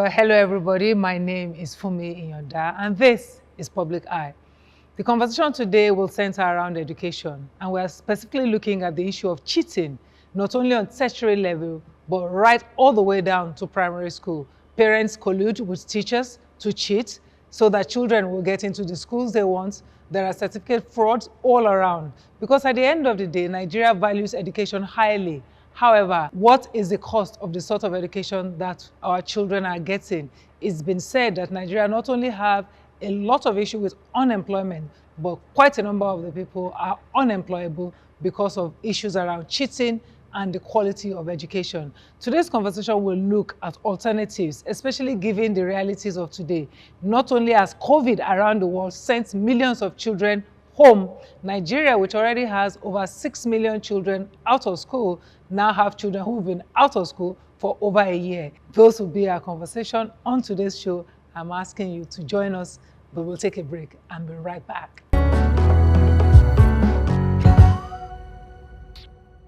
Well, hello everybody. My name is Fumi Inyonda, and this is Public Eye. The conversation today will center around education, and we are specifically looking at the issue of cheating, not only on tertiary level, but right all the way down to primary school. Parents collude with teachers to cheat so that children will get into the schools they want. There are certificate frauds all around, because at the end of the day, Nigeria values education highly. However, what is the cost of the sort of education that our children are getting? It's been said that Nigeria not only have a lot of issue with unemployment, but quite a number of the people are unemployable because of issues around cheating and the quality of education. Today's conversation will look at alternatives, especially given the realities of today. Not only has COVID around the world sent millions of children home, Nigeria, which already has over 6 million children out of school, now have children who've been out of school for over a year. Those will be our conversation on today's show. I'm asking you to join us, but we'll take a break and be right back.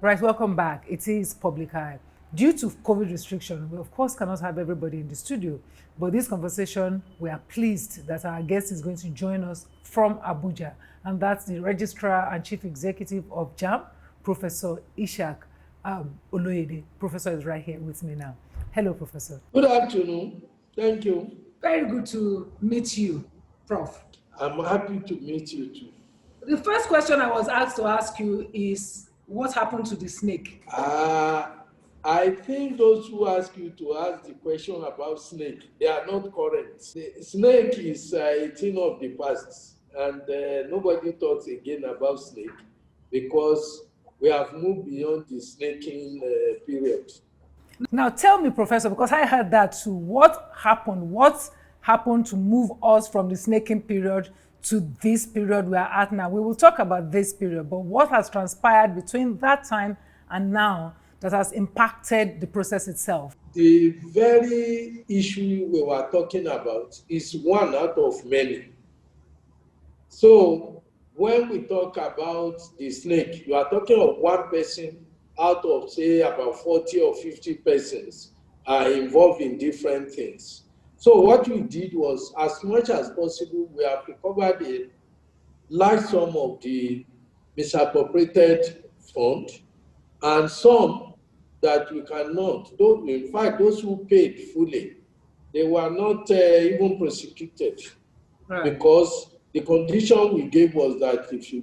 Right, welcome back. It is Public Eye. Due to COVID restriction, we of course cannot have everybody in the studio, but this conversation, we are pleased that our guest is going to join us from Abuja, and that's the Registrar and Chief Executive of JAMB, Professor Ishaq Oloyede. Professor is right here with me now. Hello, Professor. Good afternoon. Thank you. Very good to meet you, Prof. I'm happy to meet you too. The first question I was asked to ask you is, what happened to the snake? I think those who ask you to ask the question about snake, they are not correct. The snake is a thing of the past, and nobody talks again about snake because we have moved beyond the snaking period. Now tell me, Professor, because I heard that too, what happened? What happened to move us from the snaking period to this period we are at now? We will talk about this period, but what has transpired between that time and now that has impacted the process itself? The very issue we were talking about is one out of many. So when we talk about the snake, you are talking of one person out of, say, about 40 or 50 persons are involved in different things. So what we did was, as much as possible, we have recovered a large sum of the misappropriated fund, and some that we cannot. In fact, those who paid fully, they were not even prosecuted, right, because the condition we gave was that if you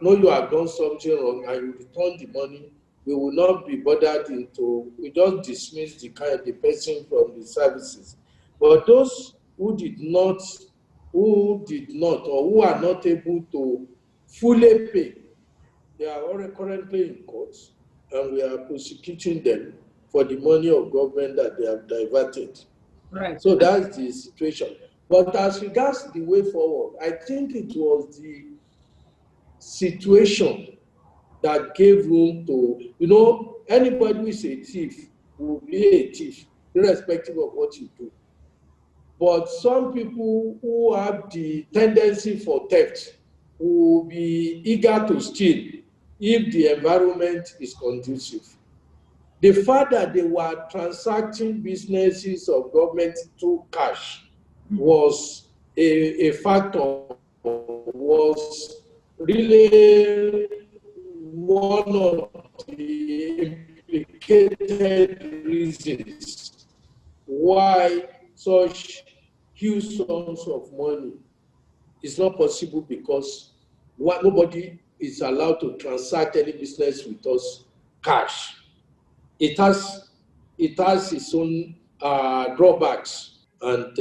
know you have done something wrong and you return the money, we will not be bothered we just dismiss the person from the services. But those who did not, or who are not able to fully pay, they are already currently in court, and we are prosecuting them for the money of government that they have diverted. Right. So that's the situation. But as regards the way forward, I think it was the situation that gave room to, anybody who is a thief will be a thief, irrespective of what you do. But some people who have the tendency for theft will be eager to steal if the environment is conducive. The fact that they were transacting businesses of government through cash was a factor, was really one of the implicated reasons why such huge sums of money is not possible, because nobody is allowed to transact any business with us cash. It has its own drawbacks, and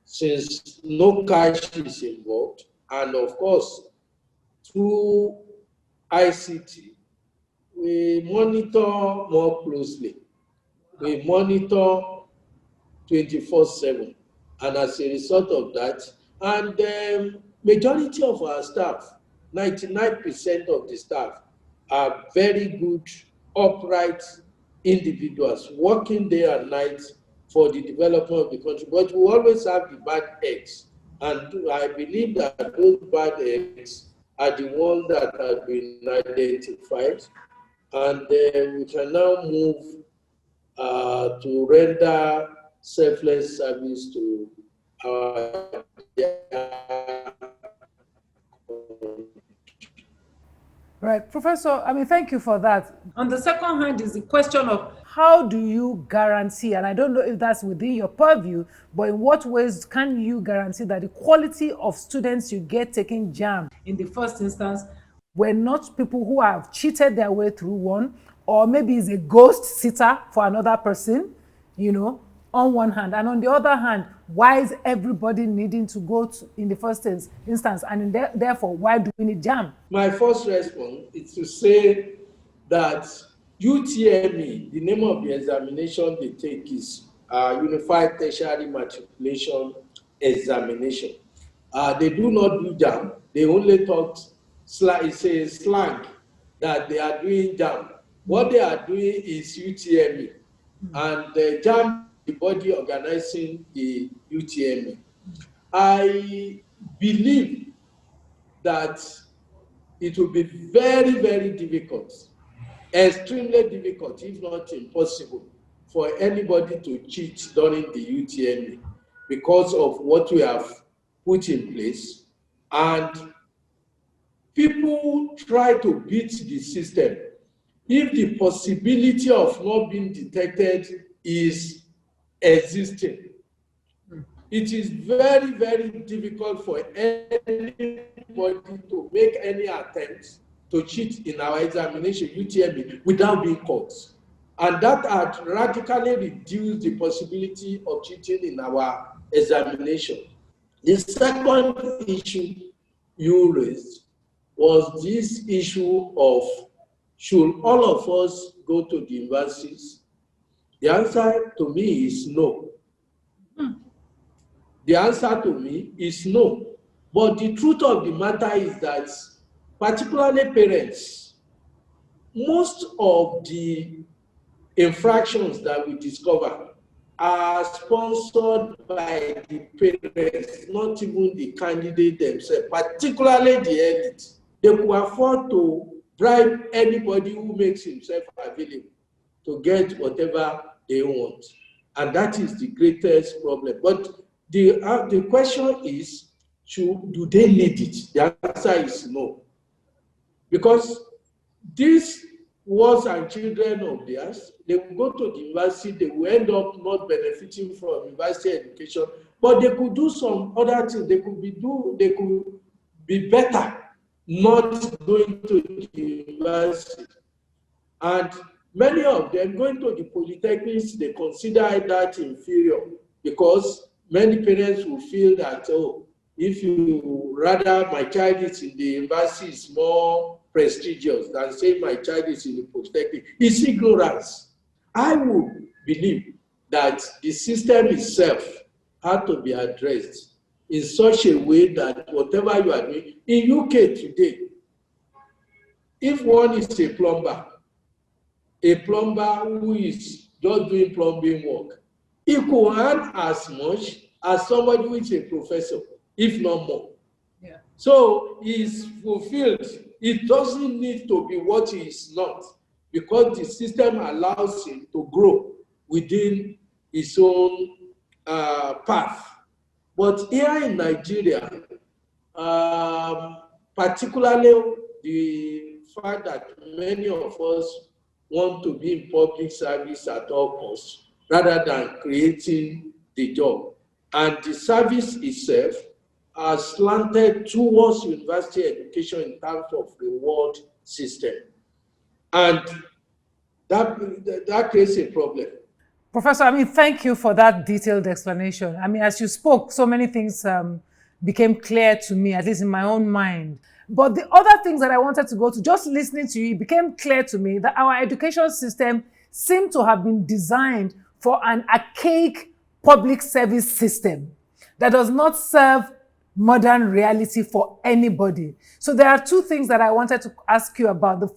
since no cash is involved, and of course through ICT, we monitor more closely. We monitor 24/7, and as a result of that, and the majority of our staff, 99% of the staff, are very good, upright individuals working day and night for the development of the country. But we always have the bad eggs, and I believe that those bad eggs are the ones that have been identified, and we can now move to render selfless service to our. Right, Professor, thank you for that. On the second hand is the question of how do you guarantee, and I don't know if that's within your purview, but in what ways can you guarantee that the quality of students you get taking JAMB in the first instance were not people who have cheated their way through one, or maybe is a ghost sitter for another person, on one hand, and on the other hand, why is everybody needing to go to, in the first instance, and therefore, why do we need JAMB? My first response is to say that UTME, the name of the examination they take is Unified Tertiary Matriculation Examination. They do not do JAMB. They only talk, it's a slang that they are doing JAMB. What they are doing is UTME. And the JAMB, the body organizing the UTME. I believe that it will be very, very difficult, extremely difficult, if not impossible, for anybody to cheat during the UTME because of what we have put in place. And people try to beat the system if the possibility of not being detected is existing. It is very, very difficult for anybody to make any attempts to cheat in our examination, UTME, without being caught. And that had radically reduced the possibility of cheating in our examination. The second issue you raised was this issue of should all of us go to the universities? The answer to me is no. The answer to me is no. But the truth of the matter is that, particularly parents, most of the infractions that we discover are sponsored by the parents, not even the candidate themselves, particularly the elite. They could afford to bribe anybody who makes himself available to get whatever they want. And that is the greatest problem. But the question is, do they need it? The answer is no. Because these wards and children of theirs, they will go to the university, they will end up not benefiting from university education, but they could do some other things. They could be better not going to the university. And many of them going to the polytechnics, they consider that inferior because many parents will feel that, oh, if you rather my child is in the university is more prestigious than say my child is in the polytechnic. It's ignorance. I would believe that the system itself had to be addressed in such a way that whatever you are doing, in UK today, if one is a plumber who is just doing plumbing work, he could earn as much as somebody who is a professor, if not more. Yeah. So he's fulfilled. It doesn't need to be what he is not, because the system allows him to grow within his own path. But here in Nigeria, particularly the fact that many of us want to be in public service at all costs, rather than creating the job. And the service itself has slanted towards university education in terms of reward system. And that creates a problem. Professor, thank you for that detailed explanation. As you spoke, so many things became clear to me, at least in my own mind. But the other things that I wanted to go to, just listening to you, it became clear to me that our education system seemed to have been designed for an archaic public service system that does not serve modern reality for anybody. So there are two things that I wanted to ask you about. The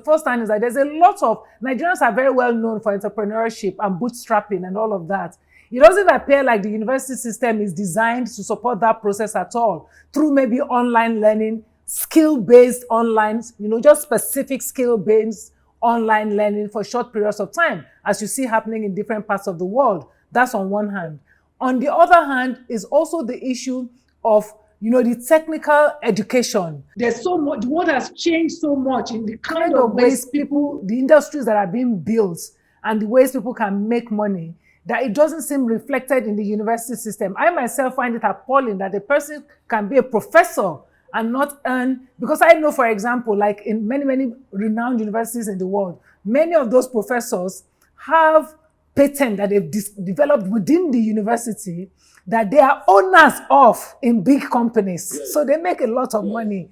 first time is that there's a lot of Nigerians are very well known for entrepreneurship and bootstrapping and all of that. It doesn't appear like the university system is designed to support that process at all, through maybe online learning, skill-based online, just specific skill-based online learning for short periods of time, as you see happening in different parts of the world. That's on one hand. On the other hand is also the issue of the technical education. There's so much, the world has changed so much in the kind of ways people, the industries that are being built and the ways people can make money, that it doesn't seem reflected in the university system. I myself find it appalling that a person can be a professor and not earn, because I know, for example, like in many, many renowned universities in the world, many of those professors have patents that they've developed within the university that they are owners of in big companies. Yes. So they make a lot of money,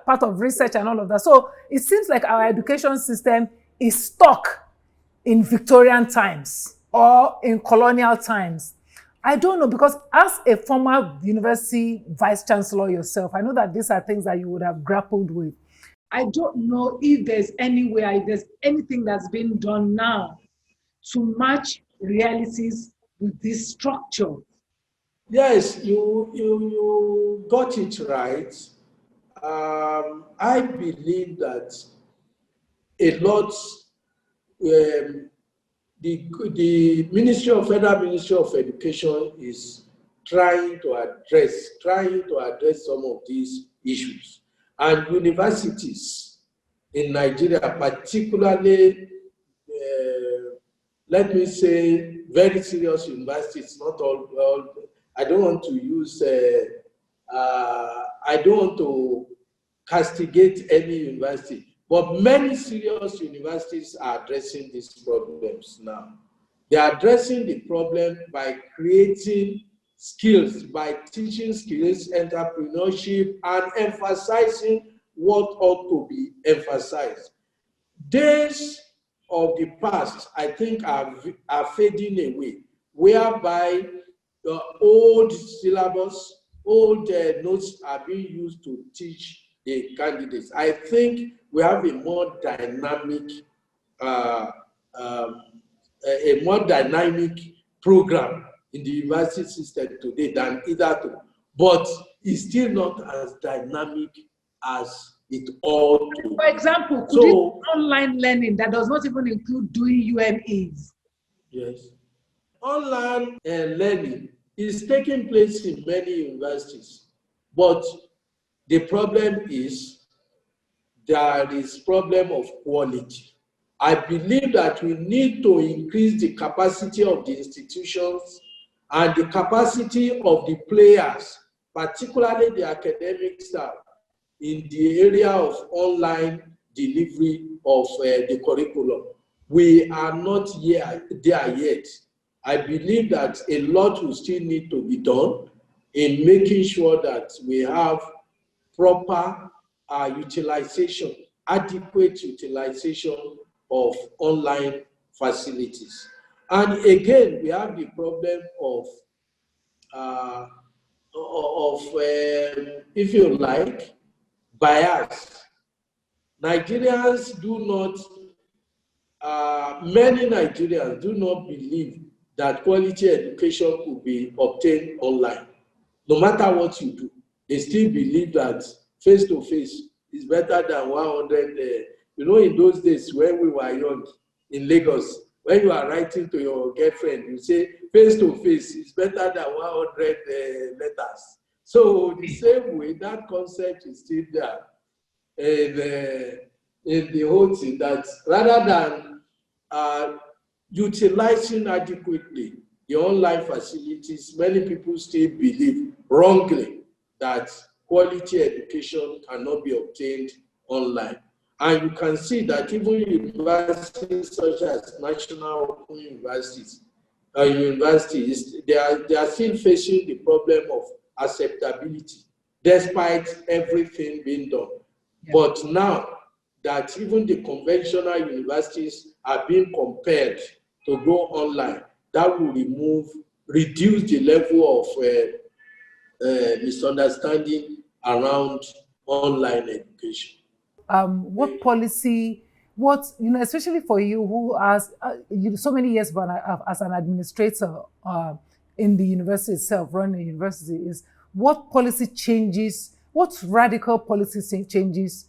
part of research and all of that. So it seems like our education system is stuck in Victorian times or in colonial times. I don't know, because as a former university vice chancellor yourself, I know that these are things that you would have grappled with. I don't know if there's anywhere, if there's anything that's been done now to match realities with this structure. Yes, you got it right. I believe that a lot, the Federal Ministry of Education is trying to address some of these issues. And universities in Nigeria, particularly, let me say, very serious universities, not all I don't want to use, I don't want to castigate any university, but many serious universities are addressing these problems now. They are addressing the problem by creating skills, by teaching skills, entrepreneurship, and emphasizing what ought to be emphasized. Days of the past, I think, are fading away, whereby the old syllabus, old notes are being used to teach the candidates. I think we have a more dynamic, program in the university system today than either, but it's still not as dynamic as it ought to. For example, could it online learning that does not even include doing UMEs? Yes. Online learning is taking place in many universities, but the problem is there is problem of quality. I believe that we need to increase the capacity of the institutions and the capacity of the players, particularly the academic staff, in the area of online delivery of the curriculum. We are not there yet. I believe that a lot will still need to be done in making sure that we have proper utilization, adequate utilization of online facilities. And again, we have the problem of if you like, bias. Nigerians do not, many Nigerians do not believe that quality education could be obtained online. No matter what you do, they still believe that face-to-face is better than 100. In those days when we were young in Lagos, when you are writing to your girlfriend, you say face-to-face is better than 100 letters. So the same way, that concept is still there in the whole thing, that rather than utilizing adequately the online facilities, many people still believe wrongly that quality education cannot be obtained online. And you can see that even universities such as National Open Universities, they are still facing the problem of acceptability, despite everything being done. Yeah. But now that even the conventional universities are being compelled to go online, that will reduce the level of misunderstanding around online education. What policy, especially for you who has so many years as an administrator in the university itself, running the university, is what policy changes, what radical policy changes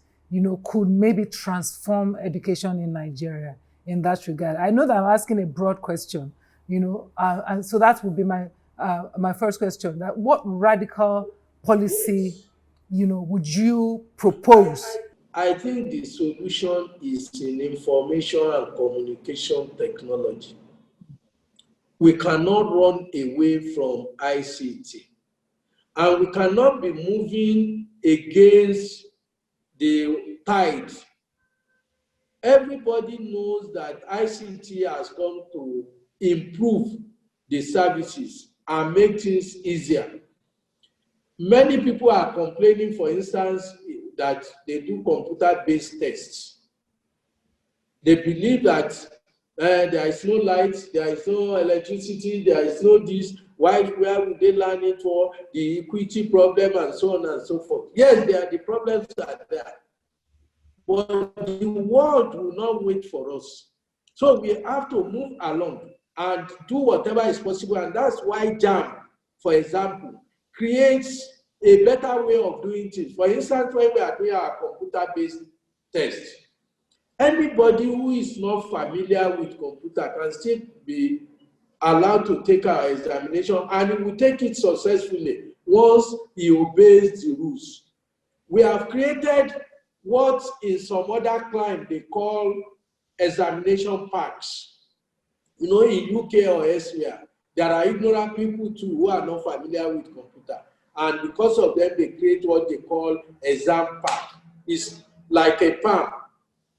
could maybe transform education in Nigeria in that regard? I know that I'm asking a broad question, and so that would be my first question. That what radical policy, would you propose? I think the solution is in information and communication technology. We cannot run away from ICT, and we cannot be moving against the tide. Everybody knows that ICT has come to improve the services and make things easier. Many people are complaining, for instance, that they do computer-based tests. They believe that there is no light, there is no electricity, there is no this. Where would they learn it for? The equity problem and so on and so forth. Yes, the problems are there. But the world will not wait for us. So we have to move along and do whatever is possible. And that's why JAMB, for example, creates a better way of doing things. For instance, when we are doing our computer-based tests, anybody who is not familiar with computer can still be allowed to take our examination, and he will take it successfully once he obeys the rules. We have created what in some other clime they call examination packs. In UK or elsewhere, there are ignorant people too who are not familiar with computer. And because of them, they create what they call exam pack. It's like a palm,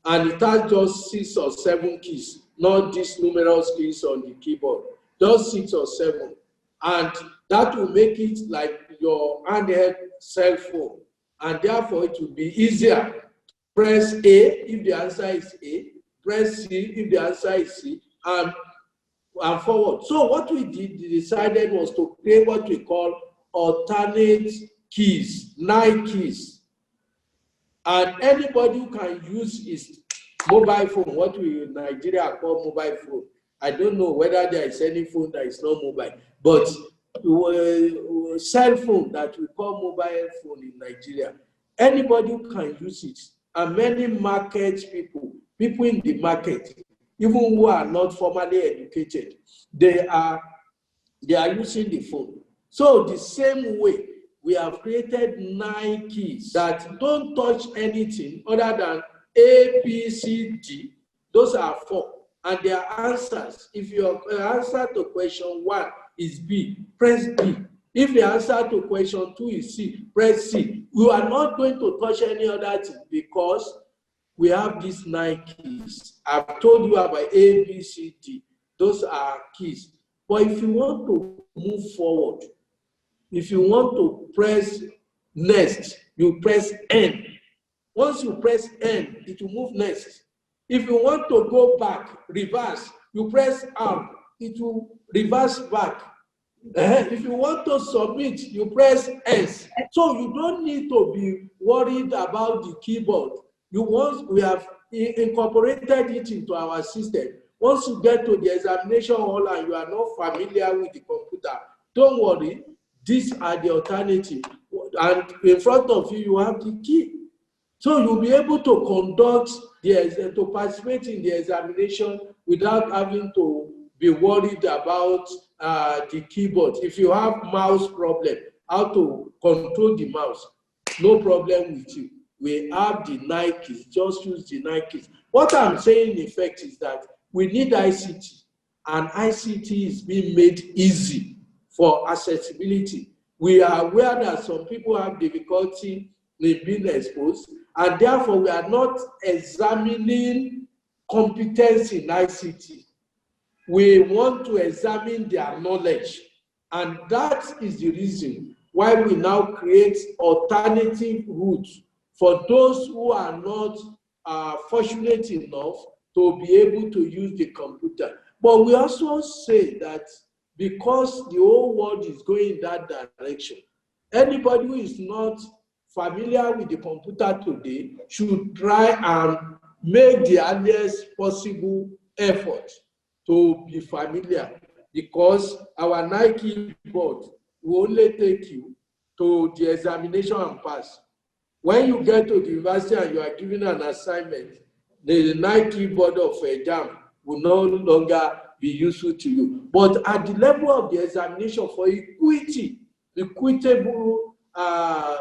and it has just 6 or 7 keys, not these numerous keys on the keyboard, just 6 or 7. And that will make it like your handheld cell phone. And therefore, it will be easier. Press A if the answer is A, press C if the answer is C, and forward. So what we decided was to create what we call alternate keys, 9 keys. And anybody who can use his mobile phone, what we in Nigeria call mobile phone. I don't know whether there is any phone that is not mobile, but cell phone that we call mobile phone in Nigeria, anybody who can use it. And many market people in the market, even who are not formally educated, they are using the phone. So the same way, we have created 9 keys that don't touch anything other than A, B, C, D. Those are 4. And their answers, if your answer to question 1 is B, press B. If the answer to question 2 is C, press C. You are not going to touch any other thing because we have these 9 keys. I've told you about A, B, C, D. Those are keys. But if you want to move forward, if you want to press next, you press N. Once you press N, it will move next. If you want to go back, reverse, you press R, it will reverse back. If you want to submit, you press S. So you don't need to be worried about the keyboard. We have incorporated it into our system. Once you get to the examination hall and you are not familiar with the computer, don't worry, these are the alternative. And in front of you, you have the key. So you'll be able to conduct to participate in the examination without having to be worried about the keyboard. If you have mouse problem, how to control the mouse, no problem with you. We have the 9 keys, just use the 9 keys. What I'm saying in effect is that we need ICT, and ICT is being made easy for accessibility. We are aware that some people have difficulty in being exposed, and therefore we are not examining competence in ICT. We want to examine their knowledge, and that is the reason why we now create alternative routes for those who are not fortunate enough to be able to use the computer. But we also say that because the whole world is going in that direction, anybody who is not familiar with the computer today should try and make the earliest possible effort to be familiar, because our Nike board will only take you to the examination and pass. When you get to the university and you are given an assignment, the Nike board of JAMB will no longer be useful to you. But at the level of the examination for equitable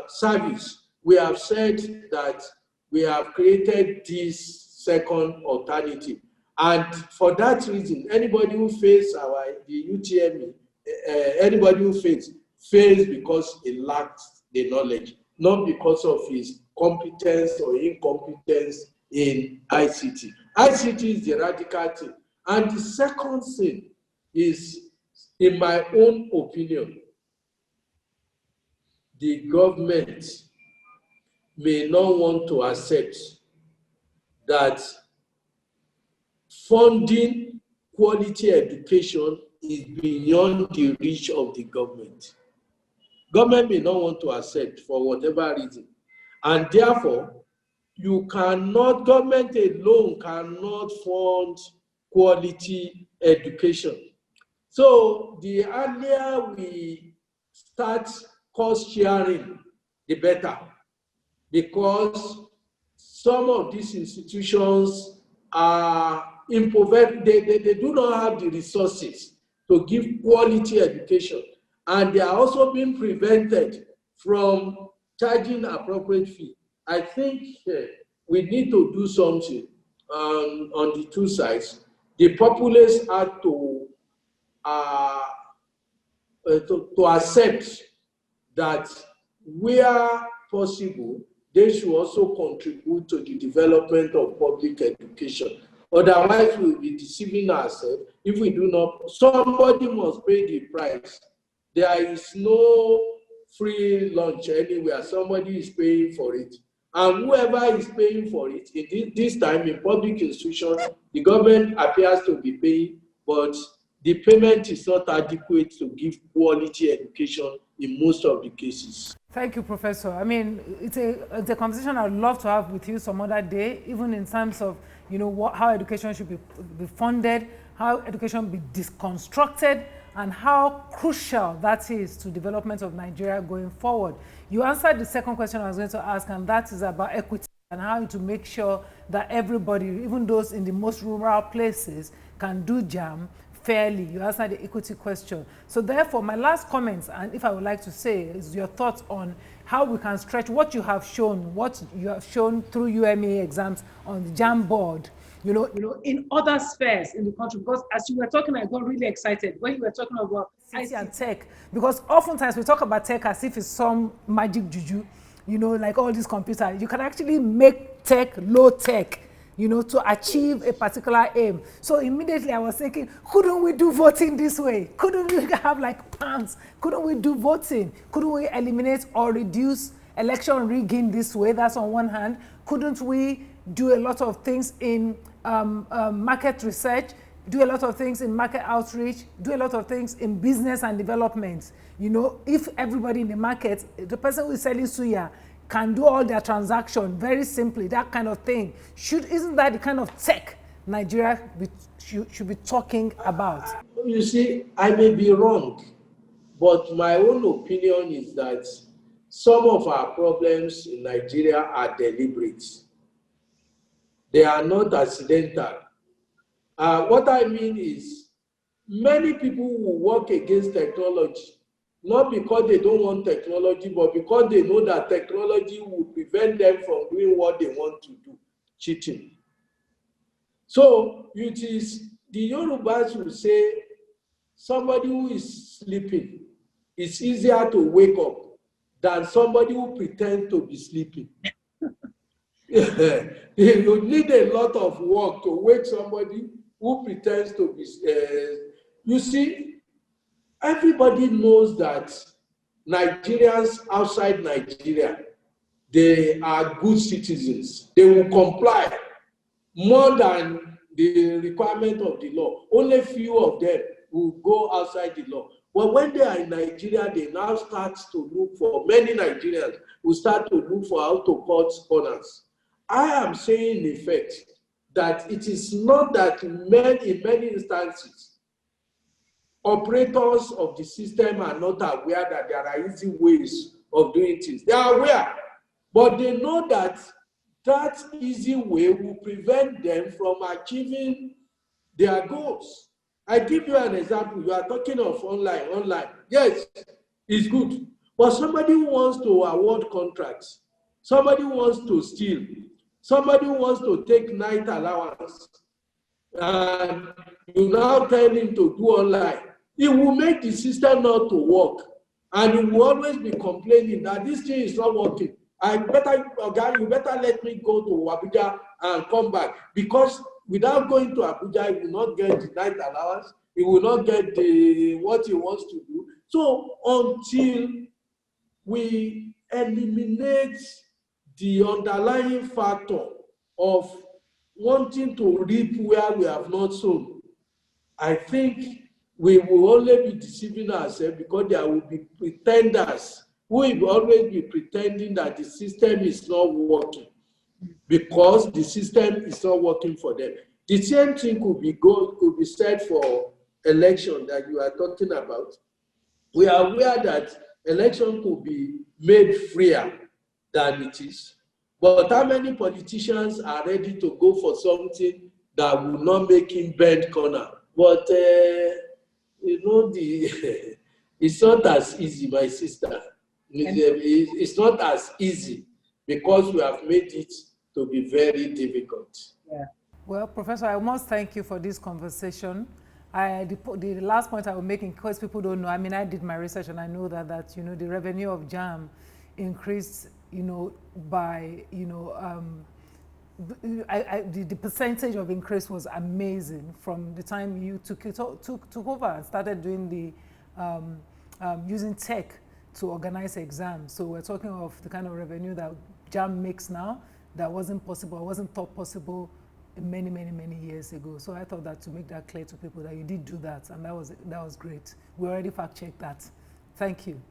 service, we have said that we have created this second alternative. And for that reason, anybody who fails the UTME, anybody who fails because he lacks the knowledge, not because of his competence or incompetence in ICT. ICT is the radical thing. And the second thing is, in my own opinion, the government may not want to accept that funding quality education is beyond the reach of the government. Government may not want to accept for whatever reason. And therefore, government alone cannot fund quality education. So the earlier we start cost sharing, the better. Because some of these institutions are impoverished, they do not have the resources to give quality education. And they are also being prevented from charging appropriate fee. I think we need to do something on the two sides. The populace have to accept that where possible, they should also contribute to the development of public education. Otherwise, we'll be deceiving ourselves if we do not. Somebody must pay the price. There is no free lunch anywhere. Somebody is paying for it. And whoever is paying for it, this time in public institutions, the government appears to be paying, but the payment is not adequate to give quality education in most of the cases. Thank you, Professor. I mean, it's a conversation I'd love to have with you some other day, even in terms of, how education should be funded, how education be deconstructed, and how crucial that is to development of Nigeria going forward. You answered the second question I was going to ask, and that is about equity and how to make sure that everybody, even those in the most rural places, can do JAMB fairly. You answered the equity question. So therefore, my last comments, and if I would like to say, is your thoughts on how we can stretch what you have shown through UME exams on the JAMB board, in other spheres in the country. Because as you were talking, I got really excited when you were talking about ICT and tech. Because oftentimes we talk about tech as if it's some magic juju, like all these computers. You can actually make tech low tech, to achieve a particular aim. So immediately I was thinking, couldn't we do voting this way? Couldn't we have like PANs? Couldn't we do voting? Couldn't we eliminate or reduce election rigging this way? That's on one hand. Couldn't we do a lot of things in market research, do a lot of things in market outreach, do a lot of things in business and development? If everybody in the market, the person who is selling suya, can do all their transactions very simply, that kind of thing. Isn't that the kind of tech Nigeria should be talking about? You see, I may be wrong, but my own opinion is that some of our problems in Nigeria are deliberate. They are not accidental. What I mean is, many people will work against technology, not because they don't want technology, but because they know that technology will prevent them from doing what they want to do, cheating. So it is the Yorubas will say, somebody who is sleeping, it's easier to wake up than somebody who pretends to be sleeping. You need a lot of work to wake somebody who pretends to be. You see, everybody knows that Nigerians outside Nigeria, they are good citizens. They will comply more than the requirement of the law. Only few of them will go outside the law. But when they are in Nigeria, they now start to look for, many Nigerians will start to look for how to cut corners. I am saying in effect that it is not that in many instances, operators of the system are not aware that there are easy ways of doing things. They are aware, But they know that that easy way will prevent them from achieving their goals. I give you an example. You are talking of online. Yes, it's good. But somebody who wants to award contracts, somebody who wants to steal, somebody who wants to take night allowance, and you now tell him to do online, it will make the system not to work. And he will always be complaining that this thing is not working. You better let me go to Abuja and come back. Because without going to Abuja, he will not get the night allowance. He will not get what he wants to do. So until we eliminate the underlying factor of wanting to reap where we have not sown, I think we will only be deceiving ourselves, because there will be pretenders who will always be pretending that the system is not working, because the system is not working for them. The same thing could be said for election that you are talking about. We are aware that election could be made freer than it is. But how many politicians are ready to go for something that will not make him bend corner? But, it's not as easy, my sister. It's not as easy, because we have made it to be very difficult. Yeah. Well, Professor, I must thank you for this conversation. The last point I will make, in case people don't know, I mean, I did my research and I know that the revenue of JAMB increased, by, the percentage of increase was amazing from the time you took over and started doing the using tech to organize exams. So we're talking of the kind of revenue that JAMB makes now that wasn't thought possible many years ago. So I thought that to make that clear to people that you did do that, and that was great. We already fact checked that. Thank you.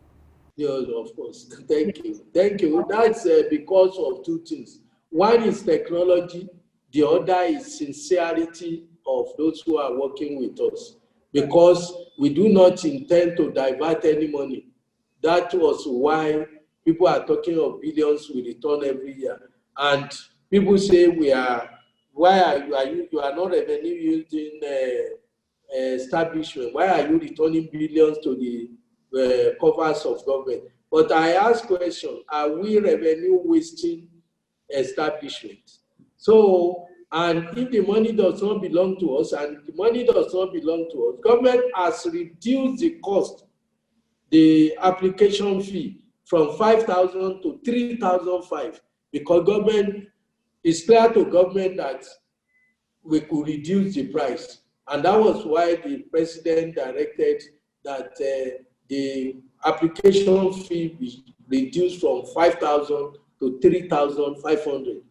Yes, of course. Thank you. That's because of two things. One is technology. The other is sincerity of those who are working with us, because we do not intend to divert any money. That was why people are talking of billions we return every year. And people say you are not revenue using establishment. Why are you returning billions to the coffers of government? But I ask question, are we revenue wasting establishment? So, and if the money does not belong to us, government has reduced the cost, the application fee, from 5,000 to 3,500, because it's clear to government that we could reduce the price. And that was why the president directed that the application fee be reduced from 5,000 to 3,500.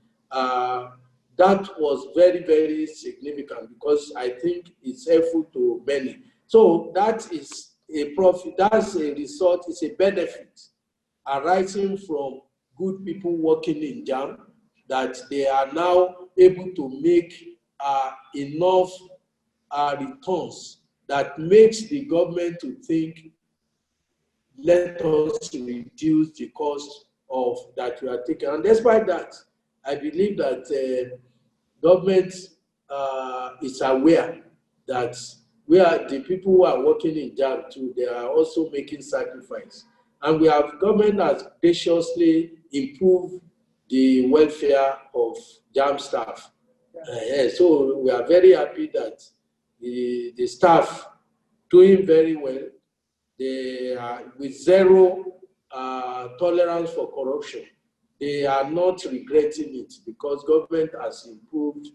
That was very significant, because I think it's helpful to many. So that is a profit, that's a result, it's a benefit arising from good people working in JAMB, that they are now able to make enough returns that makes the government to think, let us reduce the cost of that we are taking. And despite that, I believe that government is aware that the people who are working in JAMB too, they are also making sacrifice. And government has graciously improved the welfare of JAMB staff. So we are very happy that the staff doing very well. They are with zero tolerance for corruption. They are not regretting it, because government has improved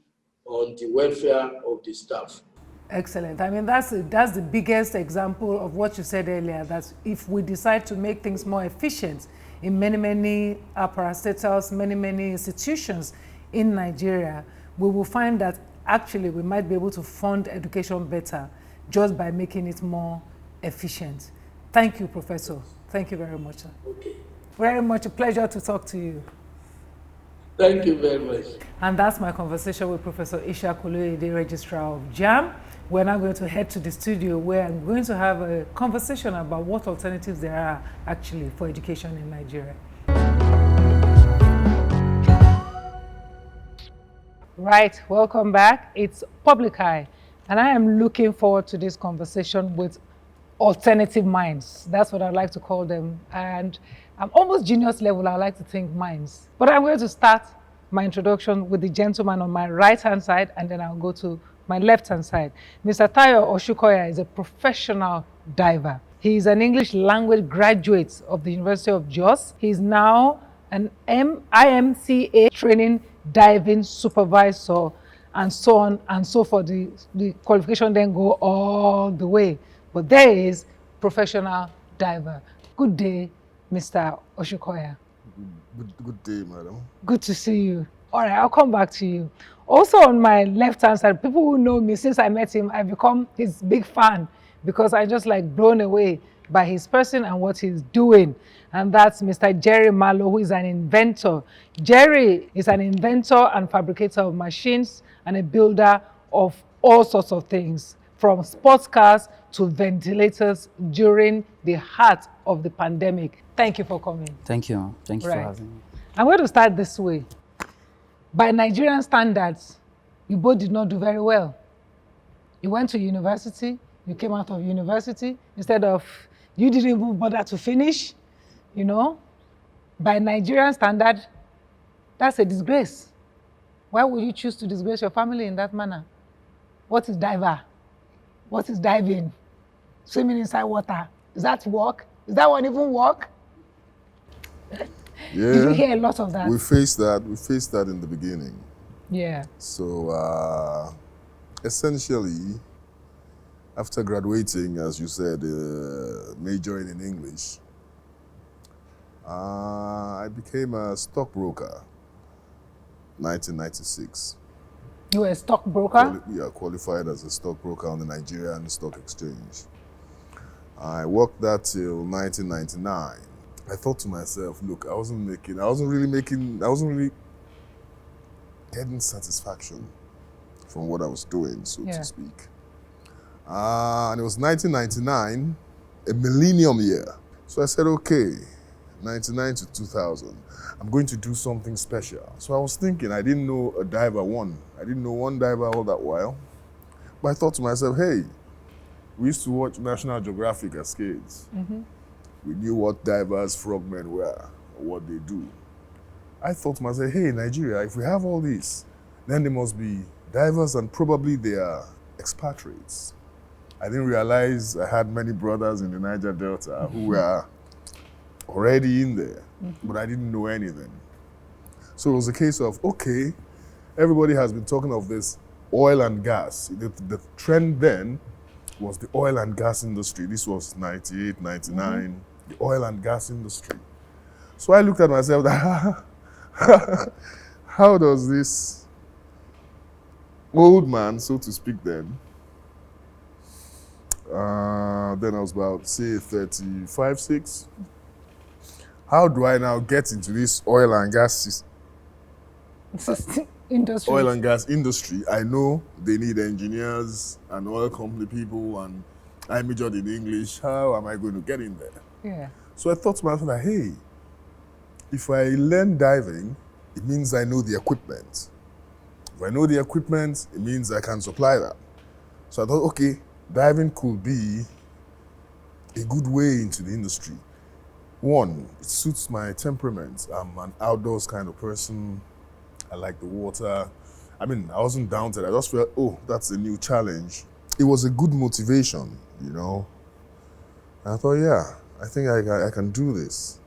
on the welfare of the staff. Excellent. I mean, that's the biggest example of what you said earlier, that if we decide to make things more efficient in many parastatals, many institutions in Nigeria, we will find that actually we might be able to fund education better just by making it more efficient. Thank you, Professor. Thank you very much, sir. Okay. Very much a pleasure to talk to you. Thank you very much. And that's my conversation with Professor Ishaq Oloyede, registrar of JAMB. We're now going to head to the studio, where I'm going to have a conversation about what alternatives there are actually for education in Nigeria. Right, welcome back. It's Public Eye, and I am looking forward to this conversation with alternative minds. That's what I like to call them. And I'm almost genius level, I like to think minds. But I'm going to start my introduction with the gentleman on my right-hand side, and then I'll go to my left-hand side. Mr. Tayo Osunkoya is a professional diver. He is an English language graduate of the University of Jos. He is now an IMCA training diving supervisor, and so on and so forth. The qualification then go all the way. But there is professional diver. Good day, Mr. Osunkoya. Good day, madam. Good to see you. All right, I'll come back to you. Also on my left-hand side, people who know me, since I met him, I've become his big fan because I just like blown away by his person and what he's doing. And that's Mr. Jerry Mallo, who is an inventor. Jerry is an inventor and fabricator of machines and a builder of all sorts of things, from sports cars to ventilators during the heart of the pandemic. Thank you for coming. Thank you. Thank you for having me. I'm going to start this way. By Nigerian standards, you both did not do very well. You went to university, you came out of university, instead of, you didn't even bother to finish, you know. By Nigerian standard, that's a disgrace. Why would you choose to disgrace your family in that manner? What is diver? What is diving? Swimming inside water. Is that work? Is that one even work? Yeah. Did you hear a lot of that? We faced that. We faced that in the beginning. Yeah. So essentially, after graduating, as you said, majoring in English, I became a stockbroker. 1996. You were a stockbroker? Qualified as a stockbroker on the Nigerian Stock Exchange. I worked that till 1999. I thought to myself, look, I wasn't really getting satisfaction from what I was doing, so to speak. And it was 1999, a millennium year. So I said, okay, 99 to 2000, I'm going to do something special. So I was thinking, I didn't know a diver one. I didn't know one diver all that while. But I thought to myself, hey, we used to watch National Geographic as kids. Mm-hmm. We knew what divers, frogmen were, or what they do. I thought to myself, hey, Nigeria, if we have all this, then there must be divers and probably they are expatriates. I didn't realize I had many brothers in the Niger Delta who were already in there, but I didn't know anything. So it was a case of, okay, everybody has been talking of this oil and gas. The trend then was the oil and gas industry. This was 98, 99, the oil and gas industry. So I looked at myself, how does this old man, so to speak then I was about, say, 35, 6. How do I now get into this oil and gas industry? Oil and gas industry? I know they need engineers and oil company people, and I majored in English. How am I going to get in there? Yeah. So I thought to myself, that, hey, if I learn diving, it means I know the equipment. If I know the equipment, it means I can supply that. So I thought, okay, diving could be a good way into the industry. One, it suits my temperament. I'm an outdoors kind of person. I like the water. I mean, I wasn't down to that. I just felt, oh, that's a new challenge. It was a good motivation, you know. And I thought, yeah, I think I can do this.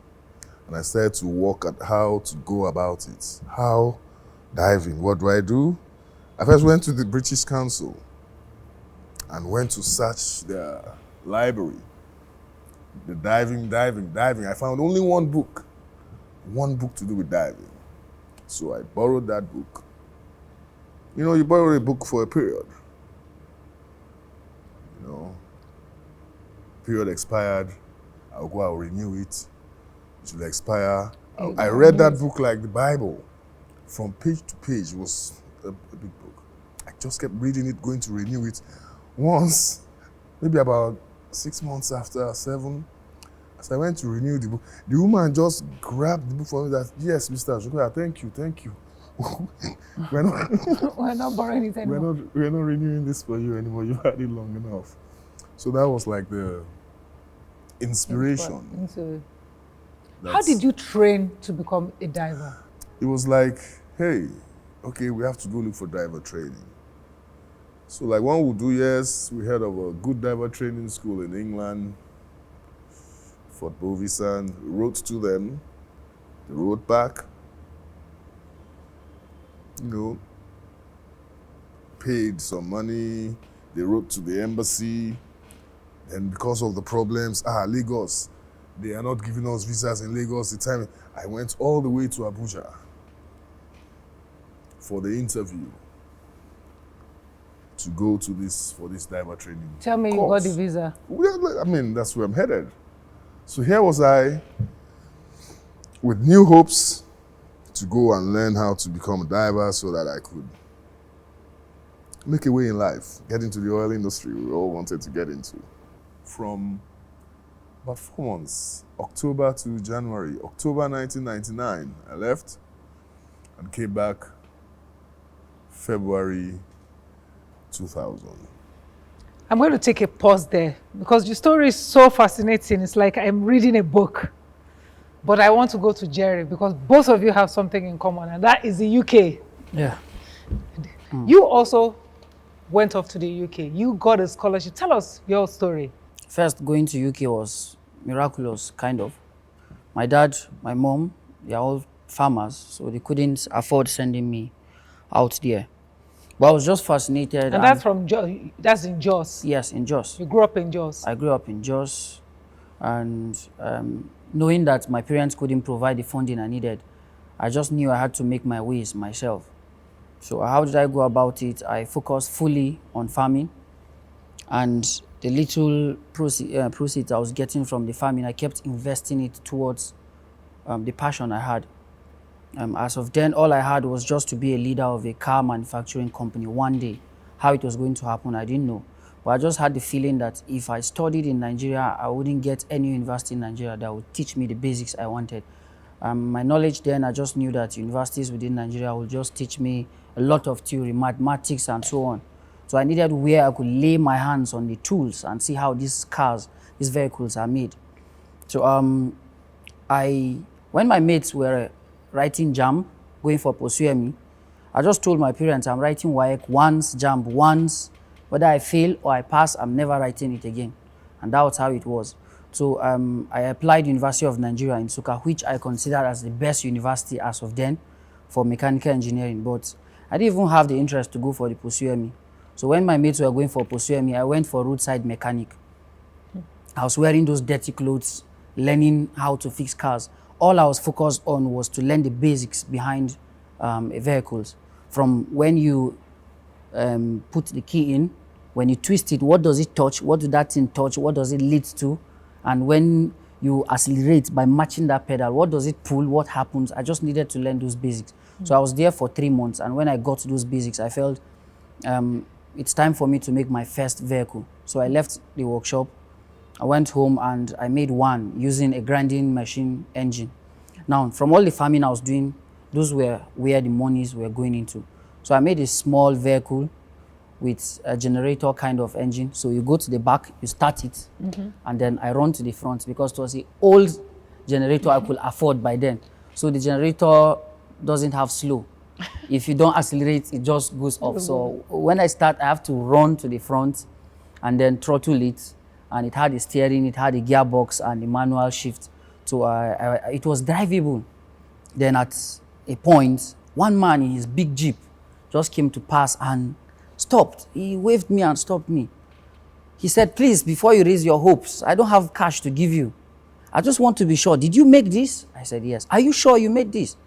And I started to work at how to go about it. How diving, what do I do? I first went to the British Council and went to search their library. The diving. I found only one book to do with diving. So I borrowed that book. You know, you borrow a book for a period. You know, period expired, I'll renew it. It will expire. I read that book like the Bible. From page to page. It was a big book. I just kept reading it, going to renew it. Once, maybe about 6 months after, 7, as I went to renew the book, the woman just grabbed the book for me that, yes, Mr. Osunkoya, thank you. we're not, We're not borrowing it anymore. we're not renewing this for you anymore. You had it long enough. So that was like the inspiration. How did you train to become a diver? It was like, hey, okay, we have to go look for diver training. So like one would do, yes, we heard of a good diver training school in England, Fort Bovisan. We wrote to them, they wrote back, you know, paid some money, they wrote to the embassy, and because of the problems, Lagos, they are not giving us visas in Lagos. The time I went all the way to Abuja for the interview to go to this diver training. Tell me course. You got the visa. Well, I mean, that's where I'm headed. So here was I with new hopes to go and learn how to become a diver so that I could make a way in life, get into the oil industry we all wanted to get into. From about 4 months, October to January, October 1999, I left and came back February 2000. I'm going to take a pause there because your story is so fascinating. It's like I'm reading a book. But I want to go to Jerry because both of you have something in common, and that is the UK. Yeah. You also went off to the UK. You got a scholarship. Tell us your story. First, going to UK was miraculous, kind of. My dad, my mom, they are all farmers, so they couldn't afford sending me out there. But I was just fascinated. And that's from that's in Jos? Yes, in Jos. You grew up in Jos? I grew up in Jos, and knowing that my parents couldn't provide the funding I needed, I just knew I had to make my ways myself. So how did I go about it? I focused fully on farming, and the little proceeds I was getting from the farming, I kept investing it towards the passion I had. As of then, all I had was just to be a leader of a car manufacturing company one day. How it was going to happen, I didn't know. But I just had the feeling that if I studied in Nigeria, I wouldn't get any university in Nigeria that would teach me the basics I wanted. My knowledge then, I just knew that universities within Nigeria would just teach me a lot of theory, mathematics, and so on. So I needed where I could lay my hands on the tools and see how these vehicles are made. So when my mates were writing JAMB, going for post-UME, I just told my parents I'm writing WAEC once, JAMB once. Whether I fail or I pass, I'm never writing it again. And that was how it was. So I applied University of Nigeria in Nsukka, which I consider as the best university as of then for mechanical engineering. But I didn't even have the interest to go for the post-UME. So when my mates were going for post-UME, I went for roadside mechanic. I was wearing those dirty clothes, learning how to fix cars. All I was focused on was to learn the basics behind vehicles. From when you put the key in, when you twist it, what does it touch? What does that thing touch? What does it lead to? And when you accelerate by matching that pedal, what does it pull? What happens? I just needed to learn those basics. So I was there for 3 months. And when I got those basics, I felt it's time for me to make my first vehicle. So I left the workshop. I went home and I made one using a grinding machine engine. Now, from all the farming I was doing, those were where the monies were going into. So I made a small vehicle with a generator kind of engine. So you go to the back, you start it, and then I run to the front because it was the old generator I could afford by then. So the generator doesn't have slow. If you don't accelerate, it just goes off. So when I start, I have to run to the front and then throttle it. And it had a steering, it had a gearbox and a manual shift. So it was drivable. Then at a point, one man in his big Jeep just came to pass and stopped. He waved me and stopped me. He said, please, before you raise your hopes, I don't have cash to give you. I just want to be sure. Did you make this? I said, yes. Are you sure you made this?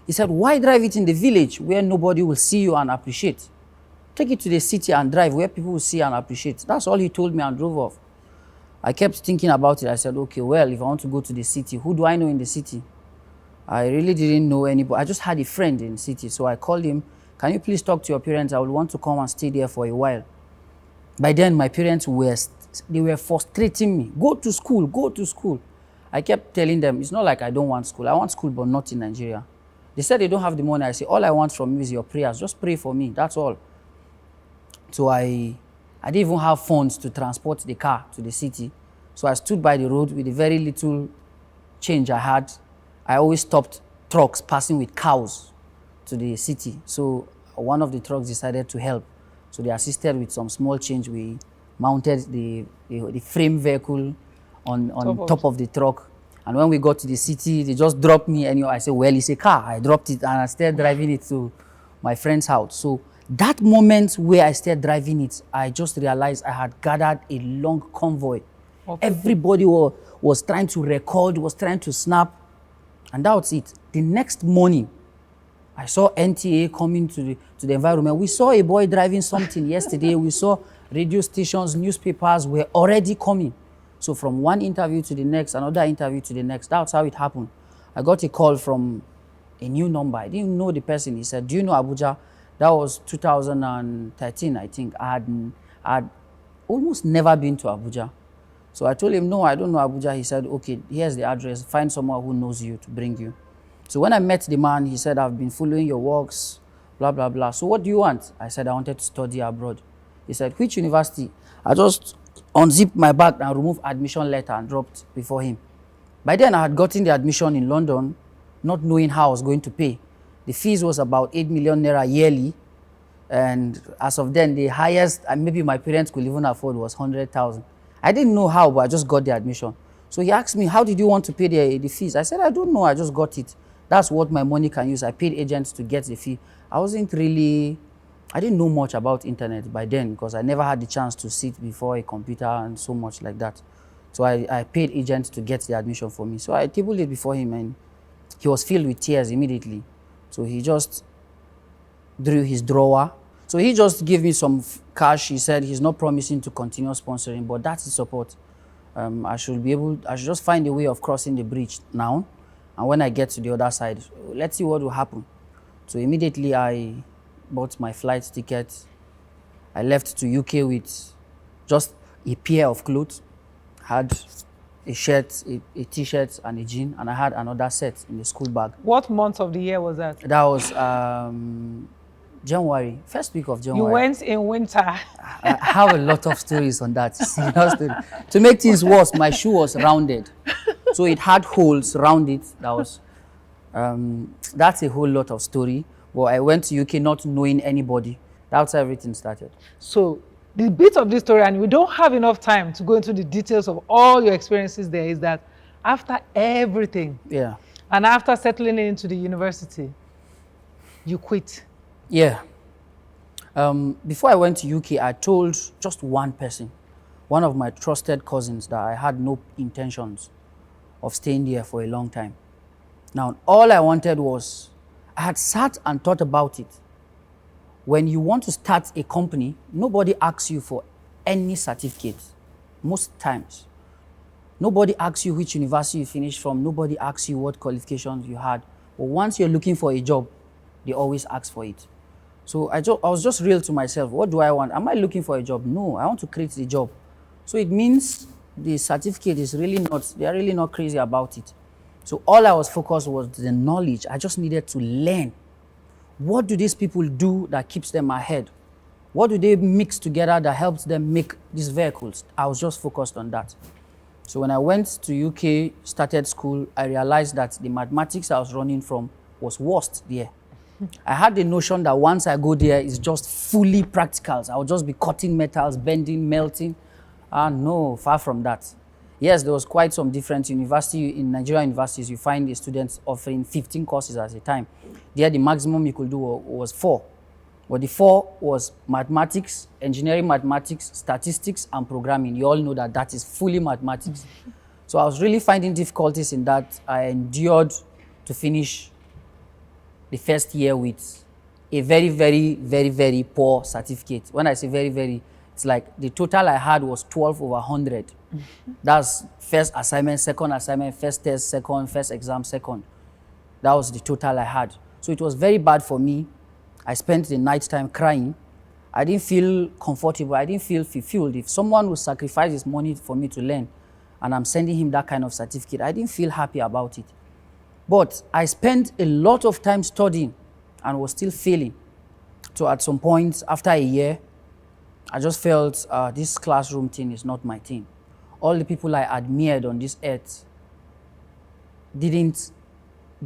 He said, why drive it in the village where nobody will see you and appreciate? Take it to the city and drive where people will see and appreciate. That's all he told me and drove off. I kept thinking about it. I said, okay, well, if I want to go to the city, who do I know in the city? I really didn't know anybody. I just had a friend in the city. So I called him, can you please talk to your parents? I would want to come and stay there for a while. By then, my parents were frustrating me. Go to school, go to school. I kept telling them, it's not like I don't want school. I want school, but not in Nigeria. They said they don't have the money. I said, all I want from you is your prayers. Just pray for me. That's all. So I didn't even have funds to transport the car to the city. So I stood by the road with the very little change I had. I always stopped trucks passing with cows to the city. So one of the trucks decided to help. So they assisted with some small change. We mounted the frame vehicle on top of the truck. And when we got to the city, they just dropped me. And I said, well, it's a car. I dropped it and I started driving it to my friend's house. So that moment where I started driving it, I just realized I had gathered a long convoy. Okay. Everybody was trying to record, was trying to snap. And that was it. The next morning, I saw NTA coming to the environment. We saw a boy driving something yesterday. We saw radio stations, newspapers were already coming. So from one interview to the next, another interview to the next, that's how it happened. I got a call from a new number. I didn't know the person. He said, do you know Abuja? That was 2013, I think. I had almost never been to Abuja. So I told him, no, I don't know Abuja. He said, okay, here's the address. Find someone who knows you to bring you. So when I met the man, he said, I've been following your works, blah, blah, blah. So what do you want? I said, I wanted to study abroad. He said, which university? I just unzipped my bag and removed admission letter and dropped before him. By then, I had gotten the admission in London, not knowing how I was going to pay. The fees was about 8 million naira yearly. And as of then, the highest, and maybe my parents could even afford, was 100,000. I didn't know how, but I just got the admission. So he asked me, how did you want to pay the fees? I said, I don't know, I just got it. That's what my money can use. I paid agents to get the fee. I didn't know much about internet by then because I never had the chance to sit before a computer and so much like that. So I paid agents to get the admission for me. So I tabled it before him and he was filled with tears immediately. So he just drew his drawer. So he just gave me some cash. He said he's not promising to continue sponsoring, but that's his support. I should just find a way of crossing the bridge now. And when I get to the other side, let's see what will happen. So immediately I bought my flight ticket. I left to UK with just a pair of clothes. Had a shirt, a t-shirt and a jean, and I had another set in the school bag. What month of the year was that? That was January, first week of January. You went in winter. I have a lot of stories on that. To make things worse, my shoe was rounded. So it had holes around it. That's a whole lot of story. But I went to UK not knowing anybody. That's how everything started. So the bit of this story, and we don't have enough time to go into the details of all your experiences there, is that after everything, yeah, and after settling into the university, you quit. Yeah. Before I went to UK, I told just one person, one of my trusted cousins, that I had no intentions of staying there for a long time. Now, all I wanted was, I had sat and thought about it. When you want to start a company, nobody asks you for any certificate, most times. Nobody asks you which university you finished from. Nobody asks you what qualifications you had. But once you're looking for a job, they always ask for it. So I was just real to myself. What do I want? Am I looking for a job? No, I want to create the job. So it means the certificate is they're really not crazy about it. So all I was focused was the knowledge. I just needed to learn. What do these people do that keeps them ahead? What do they mix together that helps them make these vehicles? I was just focused on that. So when I went to UK, started school, I realized that the mathematics I was running from was worst there. I had the notion that once I go there, it's just fully practicals. I would just be cutting metals, bending, melting. No, far from that. Yes, there was quite some difference. In Nigerian universities, you find the students offering 15 courses at a time. There, the maximum you could do was 4. But the 4 was mathematics, engineering mathematics, statistics, and programming. You all know that that is fully mathematics. So I was really finding difficulties in that. I endured to finish the first year with a very, very, very, very poor certificate. When I say very, very, it's like the total I had was 12 over 100. That's first assignment, second assignment, first test, second, first exam, second. That was the total I had. So it was very bad for me. I spent the night time crying. I didn't feel comfortable. I didn't feel fulfilled. If someone would sacrifice his money for me to learn and I'm sending him that kind of certificate, I didn't feel happy about it. But I spent a lot of time studying and was still failing. So at some point, after a year, I just felt this classroom thing is not my thing. All the people I admired on this earth didn't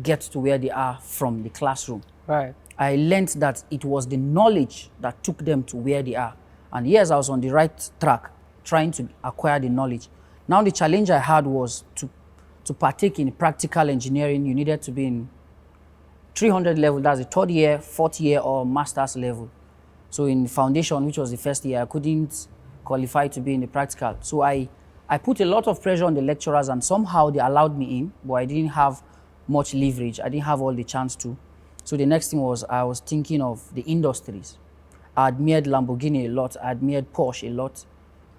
get to where they are from the classroom. Right. I learned that it was the knowledge that took them to where they are. And yes, I was on the right track, trying to acquire the knowledge. Now the challenge I had was to partake in practical engineering. You needed to be in 300 level, that's the third year, fourth year, or master's level. So in foundation, which was the first year, I couldn't qualify to be in the practical. So I put a lot of pressure on the lecturers, and somehow they allowed me in, but I didn't have much leverage. I didn't have all the chance to. So the next thing was I was thinking of the industries. I admired Lamborghini a lot. I admired Porsche a lot.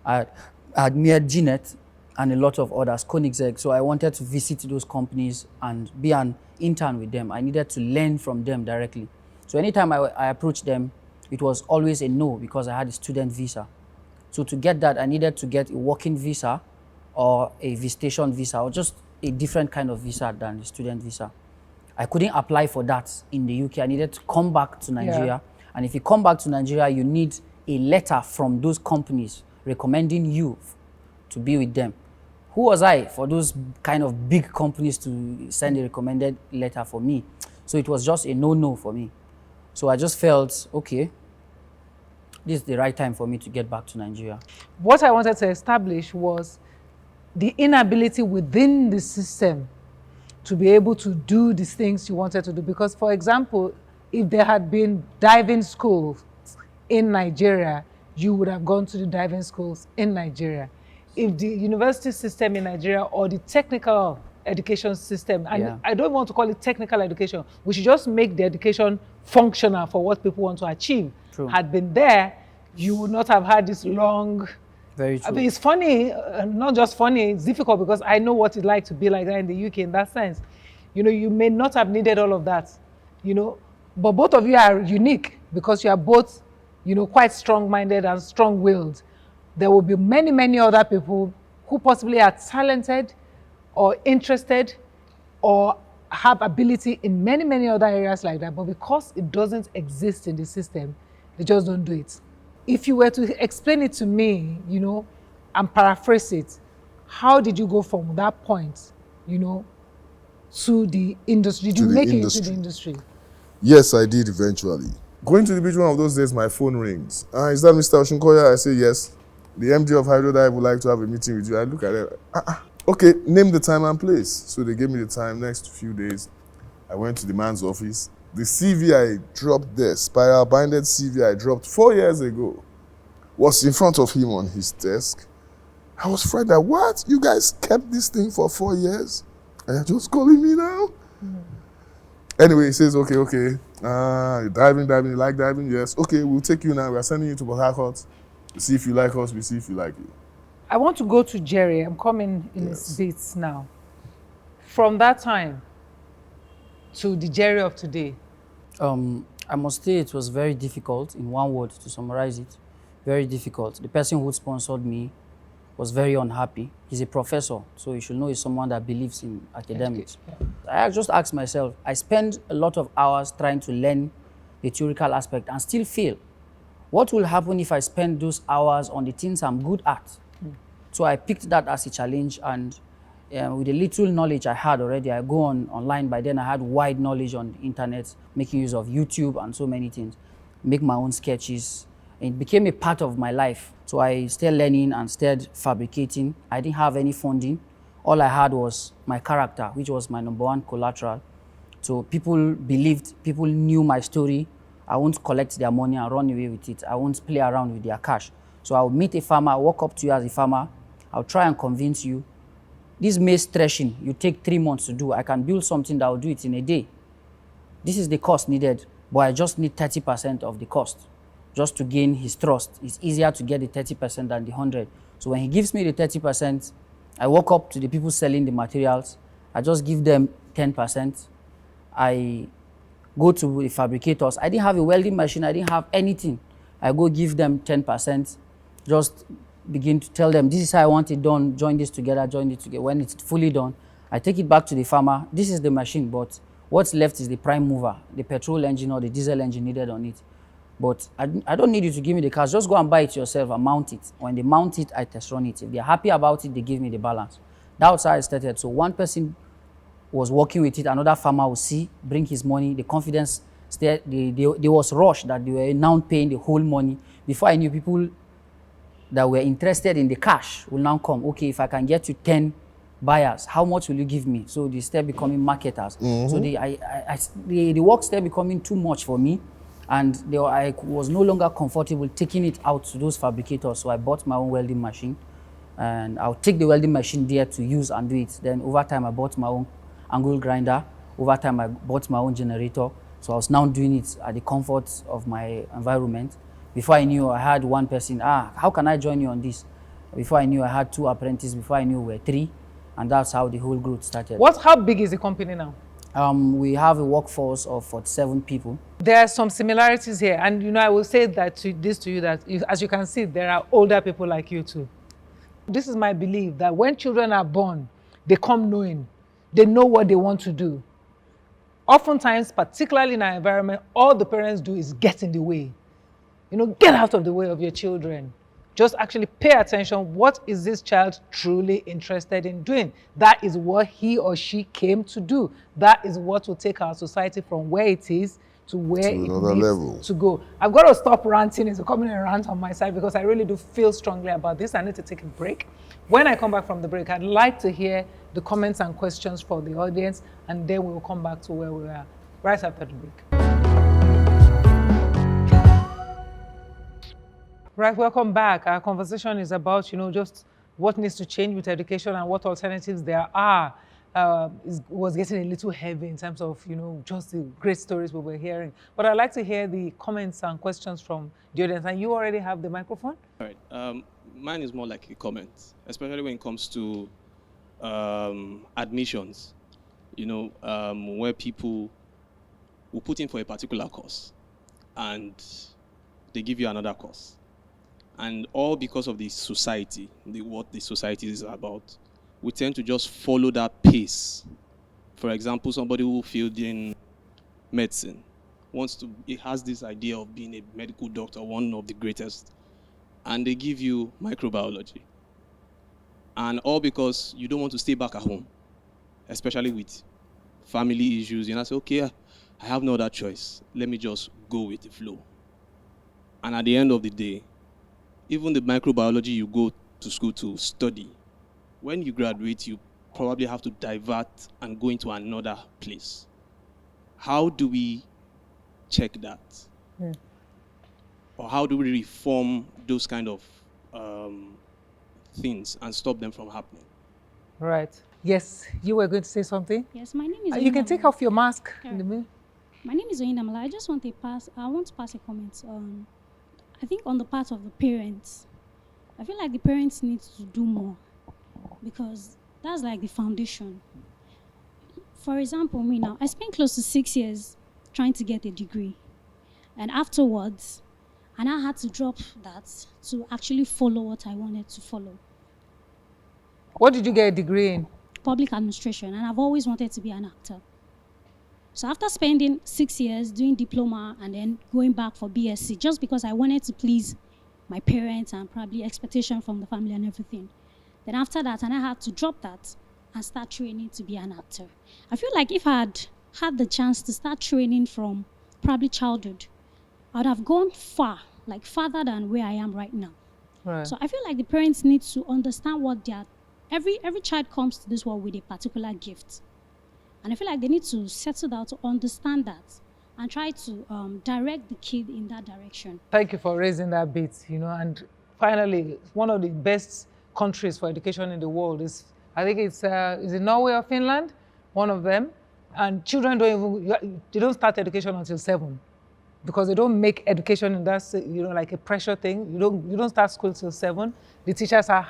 I admired Gillette and a lot of others, Koenigsegg. So I wanted to visit those companies and be an intern with them. I needed to learn from them directly. So anytime I approached them, it was always a no because I had a student visa. So to get that, I needed to get a working visa or a visitation visa or just a different kind of visa than the student visa. I couldn't apply for that in the UK. I needed to come back to Nigeria. Yeah. And if you come back to Nigeria, you need a letter from those companies recommending you to be with them. Who was I for those kind of big companies to send a recommended letter for me? So it was just a no-no for me. So I just felt, okay, this is the right time for me to get back to Nigeria. What I wanted to establish was the inability within the system to be able to do these things you wanted to do. Because, for example, if there had been diving schools in Nigeria, you would have gone to the diving schools in Nigeria. If the university system in Nigeria or the technical education system, and I don't want to call it technical education, we should just make the education functional for what people want to achieve. True. Had been there, you would not have had this long... Very true. I mean, it's funny, not just funny, it's difficult because I know what it's like to be like that in the UK in that sense. You know, you may not have needed all of that, you know, but both of you are unique because you are both, you know, quite strong-minded and strong-willed. There will be many, many other people who possibly are talented or interested or have ability in many, many other areas like that, but because it doesn't exist in the system, they just don't do it. If you were to explain it to me, you know, and paraphrase it, how did you go from that point, you know, to the industry? Did you make it into the industry? Yes, I did eventually. Going to the beach one of those days, my phone rings. Is that Mr. Osunkoya? I say, yes. The MD of Hydrodive would like to have a meeting with you. I look at it, okay, name the time and place. So they gave me the time. Next few days, I went to the man's office. The CV I dropped there, spiral binded CV I dropped 4 years ago, was in front of him on his desk. I was frightened. What? You guys kept this thing for 4 years? And you're just calling me now? Anyway, he says, okay. You're diving, you like diving? Yes. Okay, we'll take you now. We're sending you to Port Harcourt. We see if you like us, we see if you like you. I want to go to Jerry. I'm coming in his bits now. From that time to the Jerry of today. I must say it was very difficult, in one word, to summarize it. Very difficult. The person who sponsored me was very unhappy. He's a professor, so you should know he's someone that believes in academics. I just asked myself, I spend a lot of hours trying to learn the theoretical aspect and still fail. What will happen if I spend those hours on the things I'm good at? So I picked that as a challenge, and with the little knowledge I had already, I go online. By then I had wide knowledge on the internet, making use of YouTube and so many things, make my own sketches. It became a part of my life. So I started learning and started fabricating. I didn't have any funding. All I had was my character, which was my #1 collateral. So people believed, people knew my story. I won't collect their money and run away with it. I won't play around with their cash. So I'll meet a farmer, I'll walk up to you as a farmer. I'll try and convince you. This maize threshing, you take 3 months to do. I can build something that will do it in a day. This is the cost needed, but I just need 30% of the cost just to gain his trust. It's easier to get the 30% than the 100. So when he gives me the 30%, I walk up to the people selling the materials. I just give them 10%. I go to the fabricators. I didn't have a welding machine. I didn't have anything. I go give them 10%. Just begin to tell them, this is how I want it done. Join this together, join it together. When it's fully done, I take it back to the farmer. This is the machine, but what's left is the prime mover, the petrol engine or the diesel engine needed on it. But I don't need you to give me the cars. Just go and buy it yourself and mount it. When they mount it, I test run it. If they're happy about it, they give me the balance. That's how I started. So one person was working with it, another farmer will see, bring his money, the confidence, they was rushed that they were now paying the whole money. Before I knew, people that were interested in the cash will now come. Okay, if I can get you 10 buyers, how much will you give me? So they start becoming marketers. So the work started becoming too much for me, and I was no longer comfortable taking it out to those fabricators. So I bought my own welding machine, and I'll take the welding machine there to use and do it. Then over time, I bought my own angle grinder. Over time, I bought my own generator. So I was now doing it at the comfort of my environment. Before I knew, I had one person, how can I join you on this? Before I knew, I had 2 apprentices. Before I knew, we were 3. And that's how the whole growth started. How big is the company now? We have a workforce of 47 people. There are some similarities here. And, I will say that to you, that as you can see, there are older people like you too. This is my belief that when children are born, they come knowing. They know what they want to do. Oftentimes, particularly in our environment, all the parents do is get in the way. Get out of the way of your children. Just actually pay attention. What is this child truly interested in doing? That is what he or she came to do. That is what will take our society from where it is to where it needs to go. I've got to stop ranting. It's becoming a rant on my side because I really do feel strongly about this. I need to take a break. When I come back from the break, I'd like to hear the comments and questions from the audience, and then we will come back to where we are right after the break. Right, welcome back. Our conversation is about, just what needs to change with education and what alternatives there are. Was getting a little heavy in terms of, just the great stories we were hearing. But I'd like to hear the comments and questions from the audience. And you already have the microphone? All right. Mine is more like a comment, especially when it comes to admissions, where people will put in for a particular course and they give you another course. And all because of the society, what the society is about, we tend to just follow that pace. For example, somebody who filled in medicine he has this idea of being a medical doctor, one of the greatest, and they give you microbiology. And all because you don't want to stay back at home, especially with family issues. I say, okay, I have no other choice. Let me just go with the flow. And at the end of the day, even the microbiology you go to school to study, when you graduate, you probably have to divert and go into another place. How do we check that? Or how do we reform those kind of things and stop them from happening? Right. Yes, you were going to say something? Yes, my name is You can take off your mask. Sure. My name is Mallo. I just want to pass a comment on, I think, on the part of the parents. I feel like the parents need to do more because that's like the foundation. For example, me now, I spent close to 6 years trying to get a degree. And afterwards, I had to drop that to actually follow what I wanted to follow. What did you get a degree in? Public administration, and I've always wanted to be an actor. So after spending 6 years doing diploma and then going back for BSc, just because I wanted to please my parents and probably expectation from the family and everything, then after that, and I had to drop that and start training to be an actor. I feel like if I had the chance to start training from probably childhood, I would have gone far, like farther than where I am right now. Right. So I feel like the parents need to understand what every child comes to this world with a particular gift. And I feel like they need to settle down to understand that and try to direct the kid in that direction. Thank you for raising that bit, and finally, one of the best countries for education in the world is, I think is it Norway or Finland? One of them. And children they don't start education until 7 because they don't make education in that, like a pressure thing. You don't start school till 7. The teachers are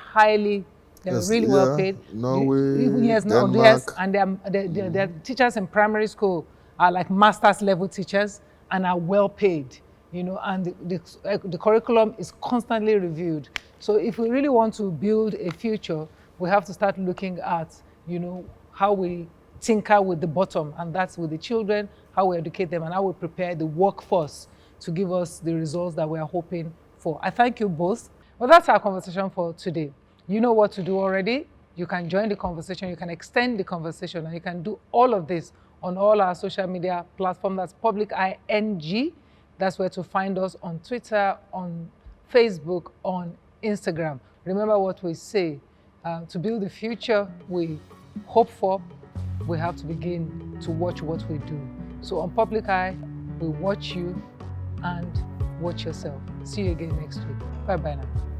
they're really well paid. Norway, yes, and their teachers in primary school are like master's level teachers and are well paid, and the curriculum is constantly reviewed. So if we really want to build a future, we have to start looking at, how we tinker with the bottom, and that's with the children, how we educate them, and how we prepare the workforce to give us the results that we are hoping for. I thank you both. Well, that's our conversation for today. You know what to do already. You can join the conversation, you can extend the conversation, and you can do all of this on all our social media platforms. That's Public Eye NG. That's where to find us on Twitter, on Facebook, on Instagram. Remember what we say, to build the future we hope for, we have to begin to watch what we do. So on Public Eye, we watch you and watch yourself. See you again next week. Bye-bye now.